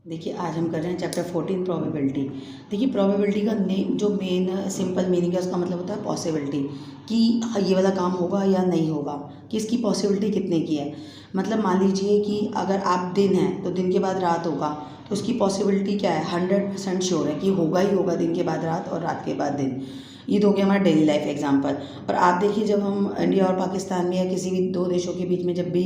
देखिए आज हम कर रहे हैं चैप्टर 14 प्रोबेबिलिटी। देखिए प्रोबेबिलिटी का जो मेन सिंपल मीनिंग है उसका मतलब होता है पॉसिबिलिटी कि ये वाला काम होगा या नहीं होगा, कि इसकी पॉसिबिलिटी कितने की है। मतलब मान लीजिए कि अगर आप दिन है तो दिन के बाद रात होगा, तो उसकी पॉसिबिलिटी क्या है, 100% श्योर है कि होगा ही होगा दिन के बाद रात और रात के बाद दिन। ये तो हो गया हमारा डेली लाइफ एग्जांपल। और आप देखिए जब हम इंडिया और पाकिस्तान में या किसी भी दो देशों के बीच में जब भी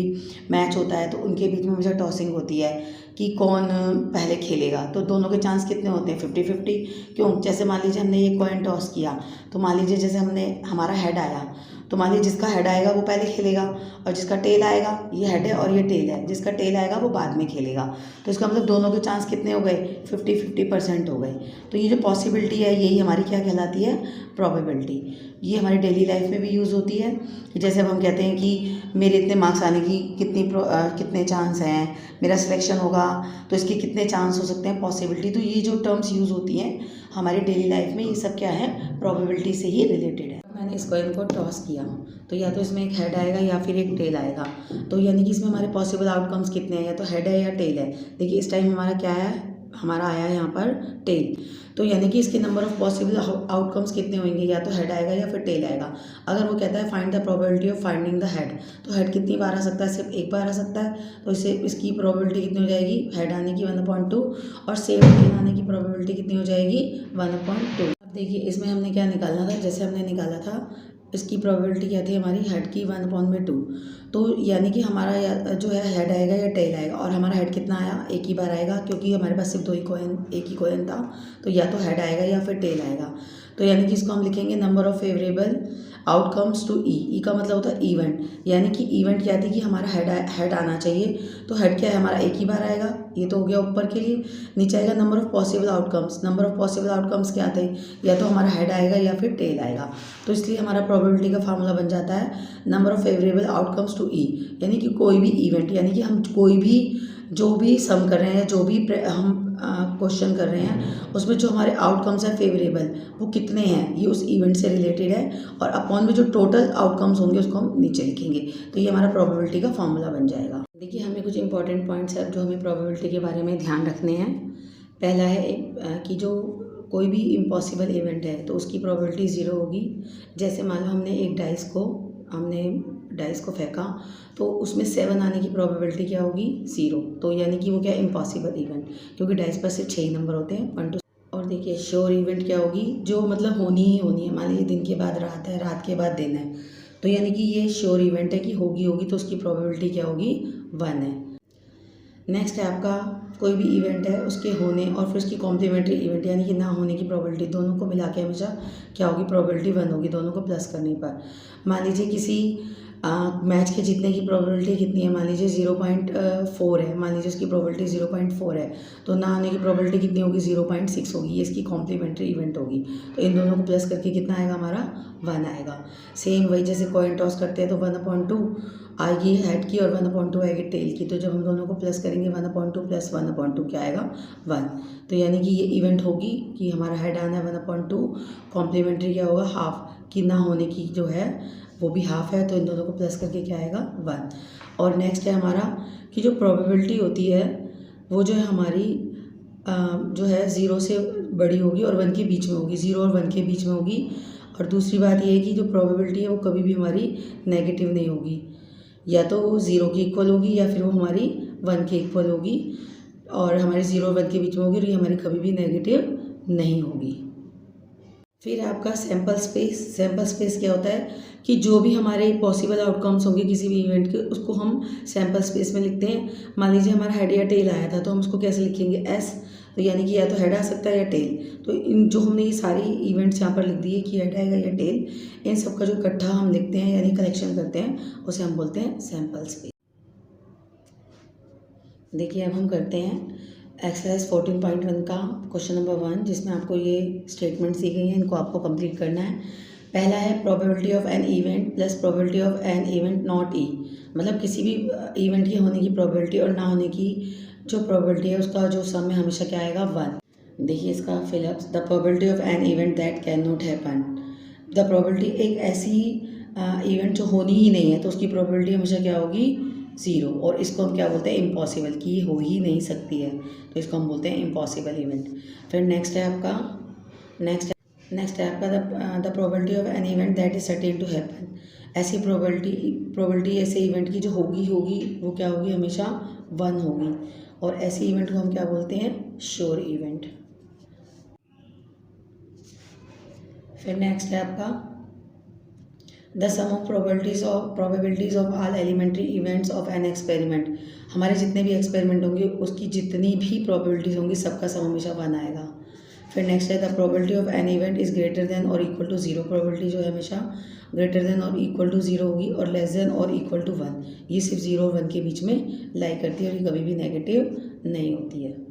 मैच होता है तो उनके बीच में हमेशा टॉसिंग होती है कि कौन पहले खेलेगा। तो दोनों के चांस कितने होते हैं, 50-50। क्यों, जैसे मान लीजिए हमने ये कॉइन टॉस किया, तो मान लीजिए जैसे हमारा हेड आया, तो मान लीजिए जिसका हेड आएगा वो पहले खेलेगा, और जिसका टेल आएगा, ये हेड है और ये टेल है, जिसका टेल आएगा वो बाद में खेलेगा। तो इसका मतलब दोनों के चांस कितने हो गए, 50-50% हो गए। तो ये जो पॉसिबिलिटी है यही हमारी क्या कहलाती है, प्रोबेबिलिटी। ये हमारी डेली लाइफ में भी यूज़ होती है। जैसे अब हम कहते हैं कि मेरे इतने मार्क्स आने की कितने चांस हैं, मेरा सिलेक्शन होगा तो इसके कितने चांस हो सकते हैं, पॉसिबिलिटी। तो ये जो टर्म्स यूज़ होती हैं हमारी डेली लाइफ में, ये सब क्या है, प्रोबेबिलिटी से ही रिलेटेड है। मैंने इस कॉइन को टॉस किया तो या तो इसमें एक हेड आएगा या फिर एक टेल आएगा। तो यानी कि इसमें हमारे पॉसिबल आउटकम्स कितने हैं, या तो हेड है या टेल है। देखिए इस टाइम हमारा क्या है, हमारा आया है यहाँ पर टेल। तो यानी कि इसके नंबर ऑफ पॉसिबल आउटकम्स कितने होंगे, या तो हेड आएगा या फिर टेल आएगा। अगर वो कहता है find the probability of finding the head, तो हेड कितनी बार आ सकता है, सिर्फ एक बार आ सकता है। तो इसकी प्रोबेबिलिटी कितनी हो जाएगी, हेड आने की 1/2, और सेम टेल आने की प्रोबेबिलिटी कितनी हो जाएगी, 1/2। अब देखिए इसमें हमने क्या निकालना था, जैसे हमने निकाला था इसकी प्रोबेबिलिटी क्या थी हमारी, हेड की 1/2। तो यानी कि हमारा जो है हेड आएगा या टेल आएगा, और हमारा हेड कितना आया, एक ही बार आएगा, क्योंकि हमारे पास सिर्फ एक ही कॉइन था। तो या तो हेड आएगा या फिर टेल आएगा। तो यानी कि इसको हम लिखेंगे number of favourable outcomes to E का मतलब होता है इवेंट। यानी कि इवेंट क्या थी कि हमारा हेड आना चाहिए। तो हेड क्या है हमारा, एक ही बार आएगा, ये तो हो गया ऊपर के लिए। नीचे आएगा number of possible outcomes. Number of possible outcomes क्या थे, या तो हमारा हेड आएगा या फिर टेल आएगा। तो इसलिए हमारा प्रोबेबिलिटी का फार्मूला बन जाता है number of favourable outcomes to E. यानी कि कोई भी इवेंट, यानी कि हम कोई भी जो भी सम कर रहे हैं, जो भी हम क्वेश्चन कर रहे हैं, उसमें जो हमारे आउटकम्स हैं फेवरेबल वो कितने हैं, ये उस इवेंट से रिलेटेड है। और अपॉन में जो टोटल आउटकम्स होंगे उसको हम नीचे लिखेंगे। तो ये हमारा प्रोबेबिलिटी का फार्मूला बन जाएगा। देखिए हमें कुछ इंपॉर्टेंट पॉइंट्स हैं जो हमें प्रोबेबिलिटी के बारे में ध्यान रखने हैं। पहला है कि जो कोई भी इम्पॉसिबल इवेंट है तो उसकी प्रोबेबिलिटी 0 होगी। जैसे मान लो हमने डाइस को फेंका, तो उसमें 7 आने की प्रोबेबिलिटी क्या होगी, 0। तो यानी कि वो क्या, इम्पॉसिबल इवेंट, क्योंकि डाइस पर सिर्फ 6 ही नंबर होते हैं, 1 2। और देखिए श्योर इवेंट क्या होगी, जो मतलब होनी ही होनी है। मान लीजिए दिन के बाद रात है, रात के बाद दिन है, तो यानी कि ये श्योर इवेंट है कि होगी, तो उसकी प्रोबेबिलिटी क्या होगी, 1 है। नेक्स्ट है आपका कोई भी इवेंट है उसके होने और फिर उसकी कॉम्प्लीमेंट्री इवेंट यानी कि ना होने की प्रोबेबिलिटी, दोनों को मिला के हमेशा क्या होगी, प्रोबेबिलिटी 1 होगी, दोनों को प्लस करने पर। मान लीजिए किसी मैच के जीतने की प्रोबेबिलिटी कितनी है, मान लीजिए 0.4 है, मान लीजिए उसकी प्रोबेबिलिटी 0.4 है, तो ना आने की प्रोबेबिलिटी कितनी होगी, 0.6 होगी। ये इसकी कॉम्प्लीमेंट्री इवेंट होगी। तो इन दोनों को प्लस करके कितना आएगा हमारा, 1 आएगा। सेम वही जैसे कॉइन टॉस करते हैं तो 1/2 आएगी हेड की और 1/2 आएगी टेल की। तो जब हम दोनों को प्लस करेंगे 1/2 प्लस 1/2 क्या आएगा, 1। तो यानी कि ये इवेंट होगी कि हमारा हेड आना है 1/2, कॉम्प्लीमेंट्री क्या होगा, हाफ, कि ना होने की जो है वो भी हाफ है। तो इन दोनों को प्लस करके क्या आएगा, 1। और नेक्स्ट है हमारा कि जो प्रोबेबिलिटी होती है वो जो है हमारी जो है 0 से बड़ी होगी और 1 के बीच में होगी, 0 और 1 के बीच में होगी। और दूसरी बात ये है कि जो प्रोबेबिलिटी है वो कभी भी हमारी नेगेटिव नहीं होगी, या तो वो 0 की इक्वल होगी या फिर वो हमारी 1 के इक्वल होगी, और हमारे 0 और 1 के बीच में होगी, और ये हमारी कभी भी नेगेटिव नहीं होगी। फिर आपका सैम्पल स्पेस क्या होता है कि जो भी हमारे पॉसिबल आउटकम्स होंगे किसी भी इवेंट के, उसको हम सैम्पल स्पेस में लिखते हैं। मान लीजिए हमारा हेड या टेल आया था, तो हम उसको कैसे लिखेंगे, एस। तो यानी कि या तो हेड आ सकता है या टेल। तो इन जो हमने ये सारी इवेंट्स यहाँ पर लिख दिए कि हेड आएगा या टेल, इन सब का जो इकट्ठा हम लिखते हैं यानी कलेक्शन करते हैं, उसे हम बोलते हैं सैम्पल स्पेस। देखिए अब हम करते हैं एक्सरसाइज 14.1 का क्वेश्चन नंबर 1, जिसमें आपको ये स्टेटमेंट्स दी गई हैं, इनको आपको कंप्लीट करना है। पहला है probability of an event plus probability of an event not E. मतलब किसी भी इवेंट के होने की प्रोबेबिलिटी और ना होने की जो प्रोबेबिलिटी है उसका जो सम है हमेशा क्या आएगा, 1। देखिए इसका fill-ups, the probability of an event that can not happen. The probability एक ऐसी इवेंट जो होनी ही नहीं है तो उसकी प्रोबेबिलिटी हमेशा क्या होगी, ज़ीरो, और इसको हम क्या बोलते हैं, इम्पॉसिबल, कि ये हो ही नहीं सकती है, तो इसको हम बोलते हैं इम्पॉसिबल इवेंट। फिर नेक्स्ट है आपका the probability of an event that is certain to happen. ऐसी प्रोबेबिलिटी ऐसे इवेंट की जो होगी वो क्या होगी, हमेशा 1 होगी, और ऐसी इवेंट को हम क्या बोलते हैं, श्योर इवेंट। फिर नेक्स्ट है आपका the sum of probabilities of all elementary events of an experiment. हमारे जितने भी एक्सपेरिमेंट होंगे उसकी जितनी भी प्रोबेबिलिटीज़ होंगी सबका सम हमेशा 1 आएगा। फिर नेक्स्ट है the probability of an event is greater than और इक्वल टू 0। प्रोबेबिलिटी जो है हमेशा ग्रेटर देन और इक्वल टू 0 होगी, और लेस देन और इक्वल टू 1, ये सिर्फ 0 और 1 के बीच में लाई करती है, और ये कभी भी नेगेटिव नहीं होती है।